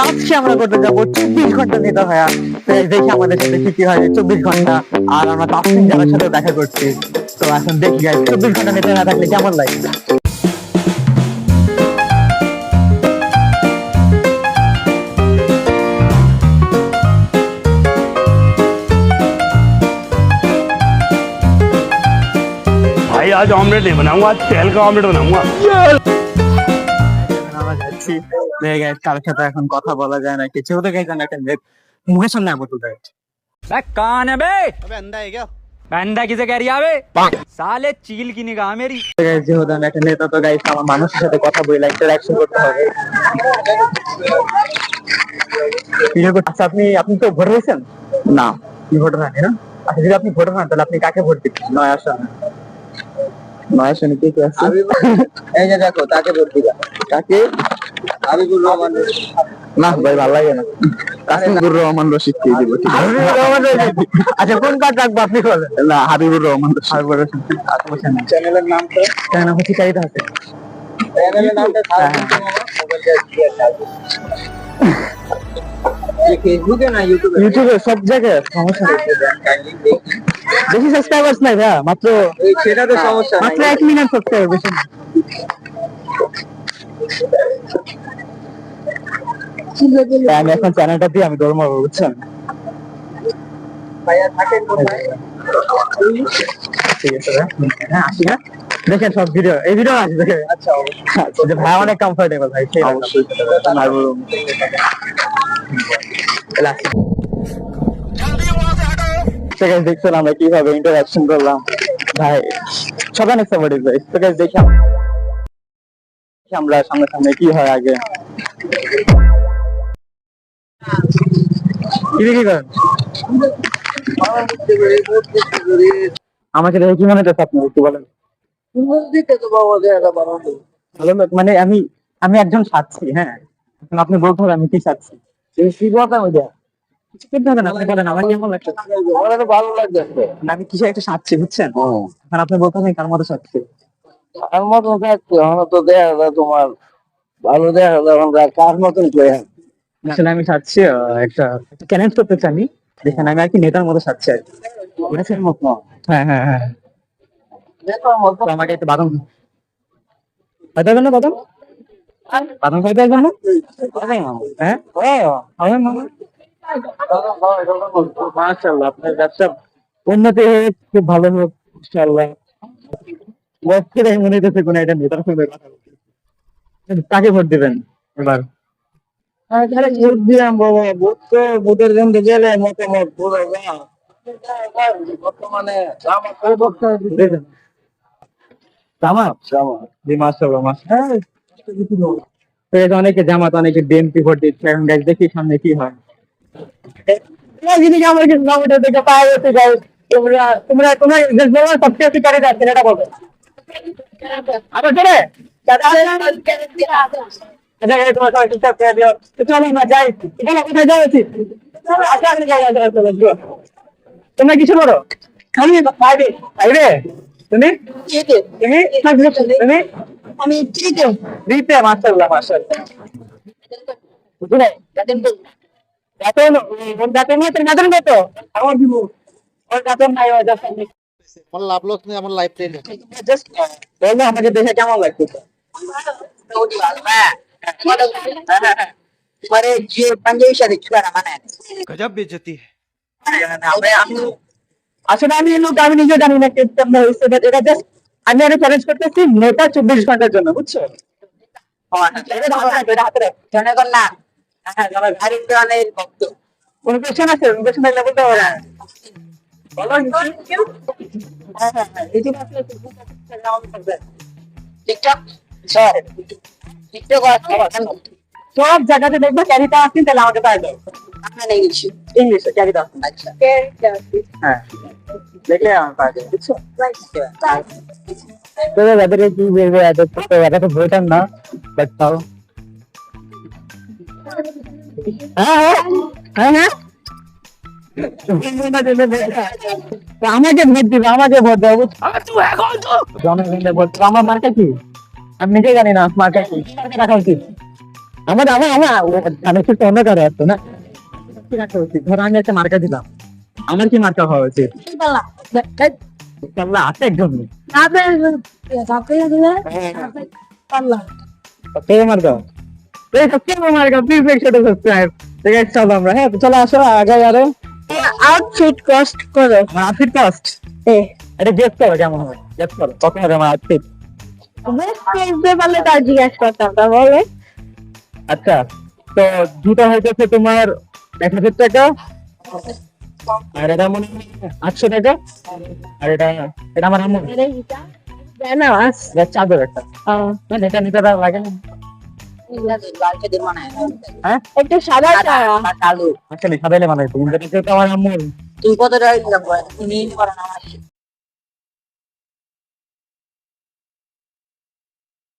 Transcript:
আজকে আমরা করতে যাবো 24 ঘন্টা নেতা ভাইয়া। দেখি আমাদের সাথে কি হয় 24 ঘন্টা। আর আমরা তাসলিম জানার সাথে দেখা করছি। তো এখন দেখি গাইস 24 ঘন্টা নেতা না থাকলে কেমন লাগে। भाई आज ऑमलेट नहीं बनाऊंगा, आज तेल का ऑमलेट बनाऊंगा। আমরা যাচ্ছি কারোর সাথে এখন কথা বলা যায় না, কিছু তো গাইস একটা মুখের সামনে আবদ্ধ দেয়। कौन है बे? अबे अंधा है क्या? अंधा किसे कह रही है बे? साले चील की निगाह मेरी। যেহেতু আমি একটা নেতা, তো গাইস আমার মানুষের সাথে কথা বলে ইন্টারঅ্যাকশন করতে হবে। আচ্ছা, আপনি তো ভোটার হয়েছেন না? আপনি ভোটার হয়নি না? আচ্ছা, যদি আপনি ভোটার হন তাহলে আপনি কাকে ভোট দিবেন? নয় আসন কে কে আছে? এই যে দেখো, তাকে ভোট দিবা। কাকে? হাবিবুর রহমান। না ভাই, ভালো লাগে না। হাবিবুর রহমান রশিদ কে দিব? হাবিবুর রহমান রশিদ। আচ্ছা, কোন কাজ রাখবো আপনি বলেন। না, হাবিবুর রহমান রশিদ। হাবিবুর রশিদ। আচ্ছা, চ্যানেলের নামটা? চ্যানেল নাম হচ্ছে চারিতা আছে। চ্যানেলের নামটা ফেসবুকে না ইউটিউবে সব জায়গায় সমস্যা নেই। বেশি সাবস্ক্রাইবার্স নাই ভাই, মাত্র সেটা তো সমস্যা নাই, মাত্র 1 মিলিয়ন সাবস্ক্রাইবার, বেশি না। আমি এখন চ্যানেলটা দিয়ে আমি ধর্ম বুঝছেন ভাইয়া থাকেন কোথায়? ঠিক আছে হ্যাঁ, আসি হ্যাঁ। দেখেন সব ভিডিও, এই ভিডিও আছে দেখেন। আচ্ছা যে ভাই অনেক কমফোর্টেবল ভাই, সেই অবশ্যই দেখছেন আমরা কিভাবে ইন্টারঅ্যাকশন করলাম ভাই, সবাই অনেক সাপোর্টিভ ভাই। তো গাইস দেখি আমরা সামনে সামনে কি হয় আগে। কি দেখি করেন আমাকে দেখে কি মনে হচ্ছে আপনি একটু বলেন। ভালো মানে আমি একজন সাচ্ছি, হ্যাঁ। এখন আপনি বলতে হবে আমি কি সাচ্ছি। ভালো লাগছে, আমি কিছু একটা সাচ্ছি বুঝছেন। এখন আপনি বলতে হবে কার মতো সাচ্ছি। কার মতো সাচ্ছি তো দেখা যায় তোমার ভালো দেখা যায় কার মতন। আসলে আমি সাচ্ছি একটা চ্যালেঞ্জ করতে চাই আমি। দেখেন আমি আর কি নেতার মতো সাচ্ছি আর কি। হ্যাঁ হ্যাঁ হ্যাঁ, আমাকে একটু বাদাম খাইতে হবে না? বাদাম খাইতে হবে না? হ্যাঁ, মাশাআল্লাহ, আপনার ব্যবসা উন্নতি হয়ে খুব ভালো হোক ইনশাআল্লাহ। মনে হইতেছে কোন একটা নেতার সঙ্গে কথা বলতে। কাকে ভোট দিবেন এবার? ভোট দিলাম বাবা, ভোট তো ভোটের জন্য গেলে মতামত বলে না। বর্তমানে অনেকে জামাত, অনেকে বিএনপি ভোট দিচ্ছে। এখন গাইস দেখি সামনে কি হয়। আমার কিছু জামাতের দিকে পাওয়া গেছে গাইস। তোমরা তোমরা তোমরা সবচেয়ে বেশি কারে যাচ্ছে এটা বলো। আবার চলে তোমার সবাই ঠিকঠাক করে দিও। চলো না যাই, এখানে কোথায় যাওয়া উচিত? তোমরা কিছু করো? আমি বাইরে। তুমি তুমি আমি দিতে মাশাআল্লাহ মাশাআল্লাহ। বুঝলে বেতন বেতন কত? আমার দিব ওর বেতন নাই, ওই জাস্ট আমার লাভ লস নেই, আমার লাইফ টাইম জাস্ট বলো আমাকে দেখে কেমন লাগছে। तुम्हारे ये पंजाबी शादी छुड़ा ना माने गजब बेइज्जती है। আসলে আমি নিজে জানি না কেমন হয়েছে, বাট এটা জাস্ট আমি আরো চ্যালেঞ্জ করতেছি নেতা 24 ঘন্টার জন্য, বুঝছো? জনগণ না, আমার ভারী অনেক ভক্ত। কোন কোশ্চেন আছে? কোশ্চেন থাকলে বলতে হবে না। বলো টিকটক স্যার, টিকটক সব জায়গাতে দেখবে ক্যারিটা আসছেন, তাহলে আমাকে পাই দাও। আপনার ইংলিশে ক্যারিটা আসছেন। আচ্ছা হ্যাঁ, দেখলে আমার পাই যাবে, বুঝছো? তো যাদের কি বলবো, এত তো এটা তো ভোটার না, বাট তাও হ্যাঁ হ্যাঁ হ্যাঁ আমাকে ভোট দিবে, আমাকে ভোট দেবো। জনগণের ভোট। আমার মার্কা কি আমি নিজে জানি না, মার্কা কি রাখা উচিত। আমার আমার আমার আমি একটু অন্য কারো আসতো না কি রাখা উচিত? ধর আমি একটা মার্কা দিলাম, আমার কি মার্কা হওয়া উচিত? পাল্লা আছে একদম কে মার্কা? এই তো কে মার্কা? Please make sure to subscribe. ঠিক আছে চলো আমরা, হ্যাঁ চলো আসো আগে আরে। আউটফিট কস্ট করো আমার আউটফিট কস্ট এটা গেস করো কেমন হবে, গেস করো কত হবে আমার আউটফিট। বেস্ট প্লেস পারলে তার জিজ্ঞাসা করতাম তাহলে আচ্ছা তো জুতা হইতেছে তোমার 1000 টাকা, আর এটা মনে হয় 800 টাকা, আর এটা এটা আমার আম্মু বেনারস এটা চাদর একটা, মানে এটা নিতে লাগে না। হ্যাঁ একটু সাদা আচ্ছা সাদাইলে মানে তুমি যেটা আমার আম্মু তুই কত টাকা দিলাম তুমি করা না